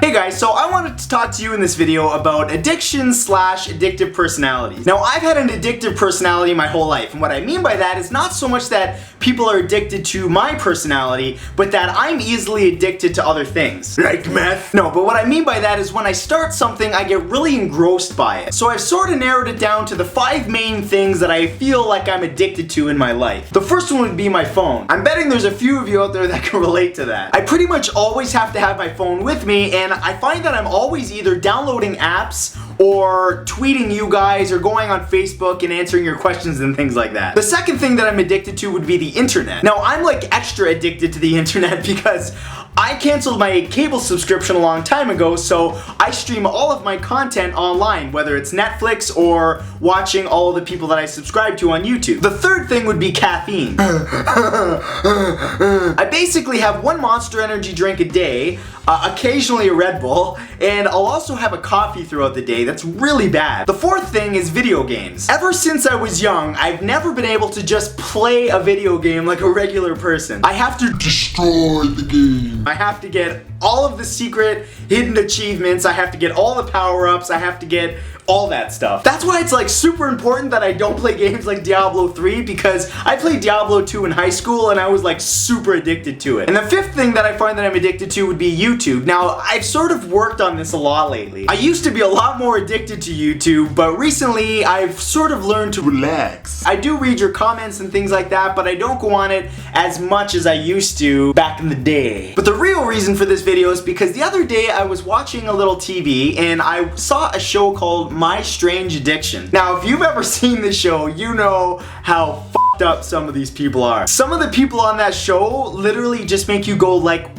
Hey guys, so I wanted to talk to you in this video about addiction slash addictive personalities. Now, I've had an addictive personality my whole life, and what I mean by that is not so much that people are addicted to my personality, but that I'm easily addicted to other things. Like meth? No, but what I mean by that is when I start something, I get really engrossed by it. So I've sort of narrowed it down to the 5 main things that I feel like I'm addicted to in my life. The first one would be my phone. I'm betting there's a few of you out there that can relate to that. I pretty much always have to have my phone with me, and I find that I'm always either downloading apps or tweeting you guys or going on Facebook and answering your questions and things like that. The second thing that I'm addicted to would be the internet. Now, I'm like extra addicted to the internet because I canceled my cable subscription a long time ago, so I stream all of my content online, whether it's Netflix or watching all of the people that I subscribe to on YouTube. The third thing would be caffeine. I basically have 1 Monster Energy drink a day, occasionally a Red Bull, and I'll also have a coffee throughout the day. That's really bad. The fourth thing is video games. Ever since I was young, I've never been able to just play a video game like a regular person. I have to destroy the game. I have to get all of the secret hidden achievements. I have to get all the power-ups. I have to get all that stuff. That's why it's like super important that I don't play games like Diablo 3, because I played Diablo 2 in high school and I was like super addicted to it. And the fifth thing that I find that I'm addicted to would be YouTube. Now, I've sort of worked on this a lot lately. I used to be a lot more addicted to YouTube, but recently I've sort of learned to relax. I do read your comments and things like that, but I don't go on it as much as I used to back in the day. But the real reason for this video is because the other day I was watching a little TV and I saw a show called My Strange Addiction. Now, if you've ever seen this show, you know how f***ed up some of these people are. Some of the people on that show literally just make you go like,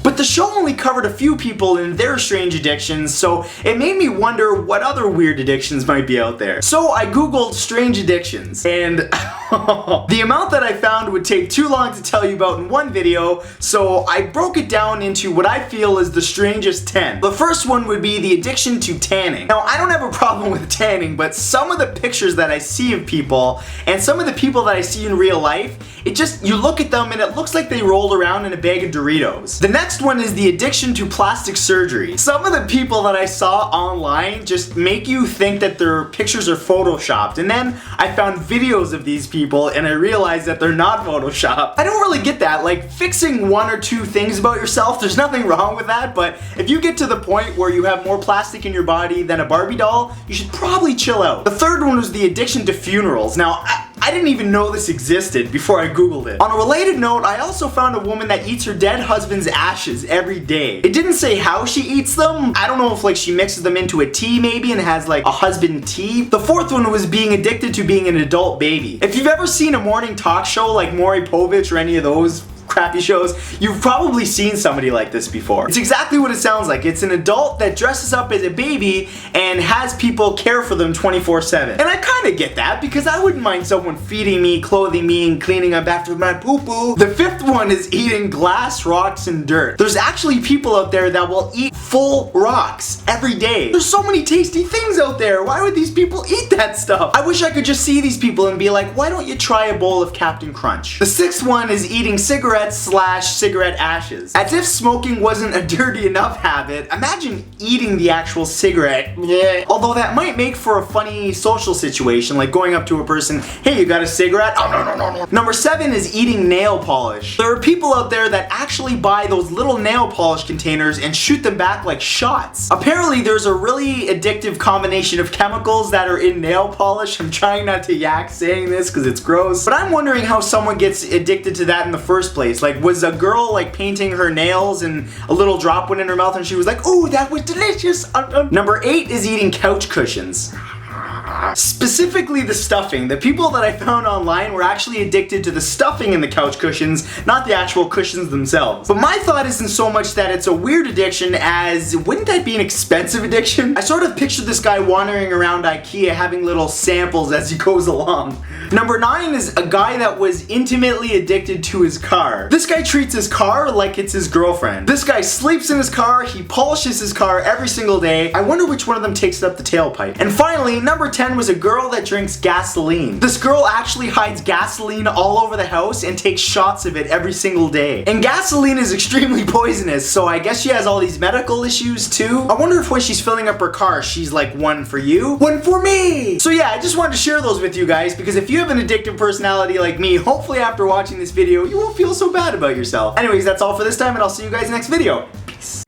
but the show only covered a few people and their strange addictions, so it made me wonder what other weird addictions might be out there. So I googled strange addictions, and the amount that I found would take too long to tell you about in one video, so I broke it down into what I feel is the strangest 10. The first one would be the addiction to tanning. Now, I don't have a problem with tanning, but some of the pictures that I see of people, and some of the people that I see in real life, you look at them and it looks like they rolled around in a bag of Doritos. The next one is the addiction to plastic surgery. Some of the people that I saw online just make you think that their pictures are photoshopped, and then I found videos of these people and I realized that they're not photoshopped. I don't really get that. Like, fixing 1 or 2 things about yourself, there's nothing wrong with that, but if you get to the point where you have more plastic in your body than a Barbie doll, you should probably chill out. The third one was the addiction to funerals. Now, I didn't even know this existed before I googled it. On a related note, I also found a woman that eats her dead husband's ashes every day. It didn't say how she eats them. I don't know if like she mixes them into a tea maybe and has like a husband tea. The fourth one was being addicted to being an adult baby. If you've ever seen a morning talk show like Maury Povich or any of those crappy shows, you've probably seen somebody like this before. It's exactly what it sounds like. It's an adult that dresses up as a baby and has people care for them 24/7. And I kind of get that, because I wouldn't mind someone feeding me, clothing me, and cleaning up after my poo-poo. The fifth one is eating glass, rocks, and dirt. There's actually people out there that will eat full rocks every day. There's so many tasty things out there. Why would these people eat that stuff? I wish I could just see these people and be like, why don't you try a bowl of Captain Crunch? The sixth one is eating cigarettes / cigarette ashes. As if smoking wasn't a dirty enough habit, imagine eating the actual cigarette. Yeah. Although that might make for a funny social situation, like going up to a person, hey, you got a cigarette? Oh, no. Number 7 is eating nail polish. There are people out there that actually buy those little nail polish containers and shoot them back like shots. Apparently there's a really addictive combination of chemicals that are in nail polish. I'm trying not to yak saying this because it's gross, but I'm wondering how someone gets addicted to that in the first place. Like, was a girl like painting her nails and a little drop went in her mouth and she was like, ooh, that was delicious. Number 8 is eating couch cushions. Specifically the stuffing. The people that I found online were actually addicted to the stuffing in the couch cushions, not the actual cushions themselves. But my thought isn't so much that it's a weird addiction as, wouldn't that be an expensive addiction? I sort of pictured this guy wandering around IKEA having little samples as he goes along. Number 9 is a guy that was intimately addicted to his car. This guy treats his car like it's his girlfriend. This guy sleeps in his car, he polishes his car every single day. I wonder which one of them takes it up the tailpipe. And finally, number 10 was was a girl that drinks gasoline. This girl actually hides gasoline all over the house and takes shots of it every single day. And gasoline is extremely poisonous, so I guess she has all these medical issues too. I wonder if when she's filling up her car, she's like, one for you, one for me. So yeah, I just wanted to share those with you guys because if you have an addictive personality like me, hopefully after watching this video, you won't feel so bad about yourself. Anyways, that's all for this time and I'll see you guys next video. Peace.